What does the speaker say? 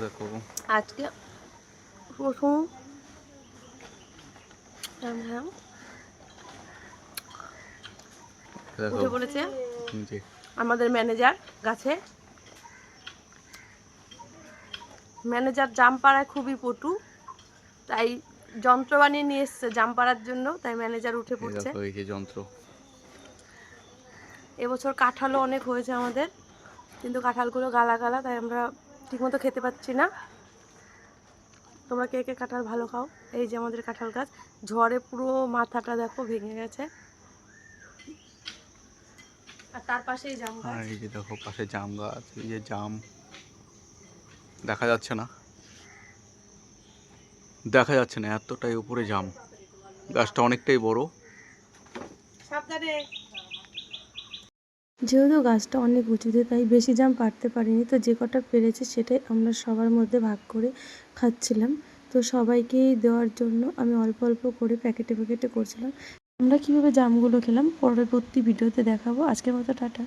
দেখো আজকে প্রথম উঠে পড়েছে আমাদের ম্যানেজার গাছে। ম্যানেজার জাম পাড়ায় খুবই পটু, তাই যন্ত্র বানিয়ে নিয়ে এসছে জাম পাড়ার জন্য, তাই ম্যানেজার উঠে পড়ছে। এই যে যন্ত্র। এবছর কাঁঠালও অনেক হয়েছে আমাদের, কিন্তু কাঁঠালগুলো গালা গালা, তাই আমরা ঠিকমতো খেতে পাচ্ছি না। তোমরা কে কে কাঁঠাল ভালো খাও? এই যে আমাদের কাঁঠাল গাছ, ঝড়ে পুরো মাথাটা দেখো ভেঙে গেছে। আর তার পাশেই জাম গাছ। এই যে দেখো পাশে জাম গাছ, এই যে জাম দেখা যাচ্ছে না, দেখা যাচ্ছে না, এতটাই উপরে জাম। গাছটা অনেকটাই বড়। সাবধানে। যেহেতু গাছটা অনেক উঁচুতে, তাই বেশি জাম পারতে পারিনি, তো যে কটা পেরেছি সেটাই আমরা সবার মধ্যে ভাগ করে খাচ্ছিলাম। তো সবাইকেই দেওয়ার জন্য আমি অল্প অল্প করে প্যাকেটে প্যাকেটে করছিলাম। আমরা কীভাবে জামগুলো খেলাম পরবর্তী ভিডিওতে দেখাবো। আজকের মতো টাটা।